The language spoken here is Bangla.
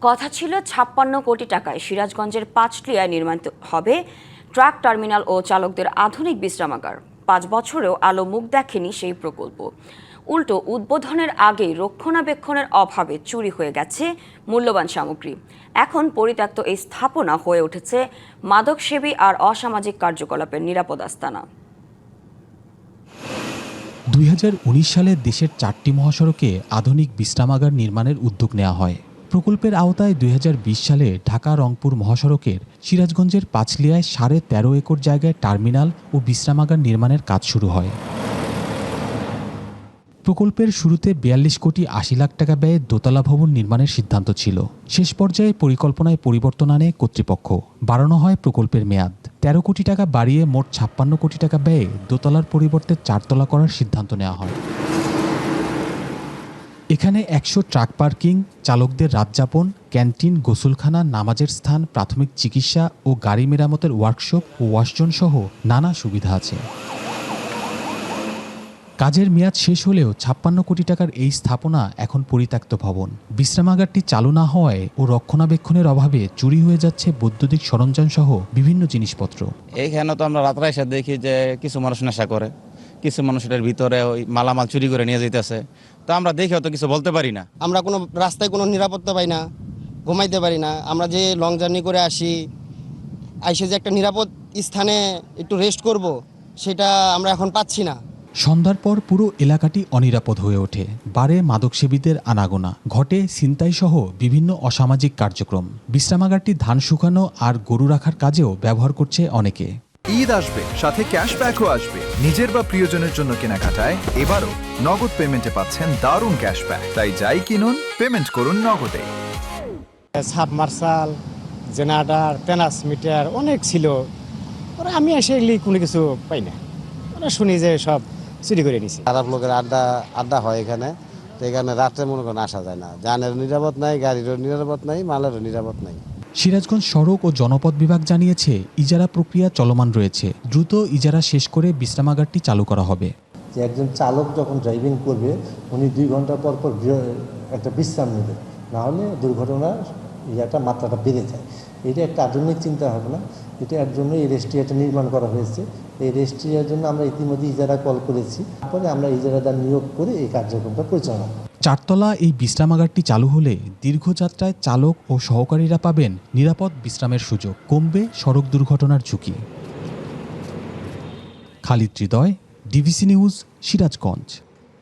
কথা ছিল ৫৬ কোটি টাকায় সিরাজগঞ্জের পাঁচলিয়ায় নির্মিত হবে ট্রাক টার্মিনাল ও চালকদের আধুনিক বিশ্রামাগার। ৫ বছরেও আলো মুখ দেখেনি সেই প্রকল্প। উল্টো উদ্বোধনের আগেই রক্ষণাবেক্ষণের অভাবে চুরি হয়ে গেছে মূল্যবান সামগ্রী। এখন পরিত্যক্ত এই স্থাপনা হয়ে উঠেছে মাদকসেবী আর অসামাজিক কার্যকলাপের নিরাপদ আস্তানা। ২০১৯ সালে দেশের ৪টি মহাসড়কে আধুনিক বিশ্রামাগার নির্মাণের উদ্যোগ নেওয়া হয়। প্রকল্পের আওতায় ২০২০ সালে ঢাকা-রংপুর মহাসড়কের সিরাজগঞ্জের পাঁচলিয়ায় ১৩.৫ একর জায়গায় টার্মিনাল ও বিশ্রামাগার নির্মাণের কাজ শুরু হয়। প্রকল্পের শুরুতে ৪২ কোটি ৮০ লাখ টাকা ব্যয়ে দোতলা ভবন নির্মাণের সিদ্ধান্ত ছিল। শেষ পর্যায়ে পরিকল্পনায় পরিবর্তন আনে কর্তৃপক্ষ। বাড়ানো হয় প্রকল্পের মেয়াদ। ১৩ কোটি টাকা বাড়িয়ে মোট ৫৬ কোটি টাকা ব্যয়ে দোতলার পরিবর্তে ৪তলা করার সিদ্ধান্ত নেওয়া হয়। এখানে ১০০ ট্রাক পার্কিং, চালকদের রাতযাপন, ক্যান্টিন, গোসলখানা, নামাজের স্থান, প্রাথমিক চিকিৎসা ও গাড়ি মেরামতের ওয়ার্কশপ ও ওয়াশজোন সহ নানা সুবিধা আছে। কাজের মেয়াদ শেষ হলেও ৫৬ কোটি টাকার এই স্থাপনা এখন পরিত্যক্ত ভবন। বিশ্রামাগারটি চালু না হওয়ায় ও রক্ষণাবেক্ষণের অভাবে চুরি হয়ে যাচ্ছে বৈদ্যুতিক সরঞ্জাম সহ বিভিন্ন জিনিসপত্র। এইখানে তো আমরা রাত্রে এসে দেখি যে কিছু মানুষ নেশা করে, কিছু মানুষ এটার ভিতরে ওই মালামাল চুরি করে নিয়ে যেতেছে। তো আমরা দেখেও তো কিছু বলতে পারি না। আমরা কোনো রাস্তায় কোনো নিরাপত্তা পাই না, ঘুমাইতে পারি না। আমরা যে লং জার্নি করে আসি, আইসে যে একটা নিরাপদ স্থানে একটু রেস্ট করব, সেটা আমরা এখন পাচ্ছি না। সন্ধ্যার পর পুরো এলাকাটি অনিরাপদ হয়ে ওঠে। বাড়ে মাদকসেবীদের আনাগোনা, ঘটে ছিনতাই সহ বিভিন্ন অসামাজিক কার্যক্রম। বিশ্রামাগারটি ধান শুকানো আর গরু রাখার কাজেও ব্যবহার করছে অনেকে। ঈদ আসবে, সাথে ক্যাশব্যাকও আসবে। নিজের বা প্রিয়জনের জন্য কেনাকাটায় এবারও নগদ পেমেন্টে পাচ্ছেন দারুণ ক্যাশব্যাক। তাই যাই কিনুন, পেমেন্ট করুন নগদে। সাবমার্শাল, জেনারেটর, ট্রান্সমিটার অনেক ছিল। আমি এসে এগুলি কোনো কিছু পাই না। শুনি যে সব চুরি করে নিছি। খারাপ লোকের আড্ডা হয় এখানে। তো এখানে রাত্রে মনে করেন আসা যায় না। যানের নিরাপদ নাই, গাড়িরও নিরাপদ নাই, মালেরও নিরাপদ নাই। সিরাজগঞ্জ সড়ক ও জনপথ বিভাগ জানিয়েছে ইজারা প্রক্রিয়া চলমান রয়েছে। দ্রুত ইজারা শেষ করে বিশ্রামাগারটি চালু করা হবে। যে একজন চালক যখন ড্রাইভিং করবে, উনি ২ ঘন্টা পর পর একটা বিশ্রাম নেবে, না হলে দুর্ঘটনার মাত্রাটা বেড়ে যায়। এটা একটা আধুনিক চিন্তা ভাবনা। এটার জন্য এই রেস্ট্রিয়াটা নির্মাণ করা হয়েছে। এই রেস্ট্রিয়ার জন্য আমরা ইতিমধ্যে ইজারা কল করেছি। তারপরে আমরা ইজারাদার নিয়োগ করে এই কার্যক্রমটা পরিচালনা করব। ৪তলা এই বিশ্রামাগারটি চালু হলে দীর্ঘযাত্রায় চালক ও সহকারীরা পাবেন নিরাপদ বিশ্রামের সুযোগ, কমবে সড়ক দুর্ঘটনার ঝুঁকি। খালিদ হৃদয়, ডিভিসি নিউজ, সিরাজগঞ্জ।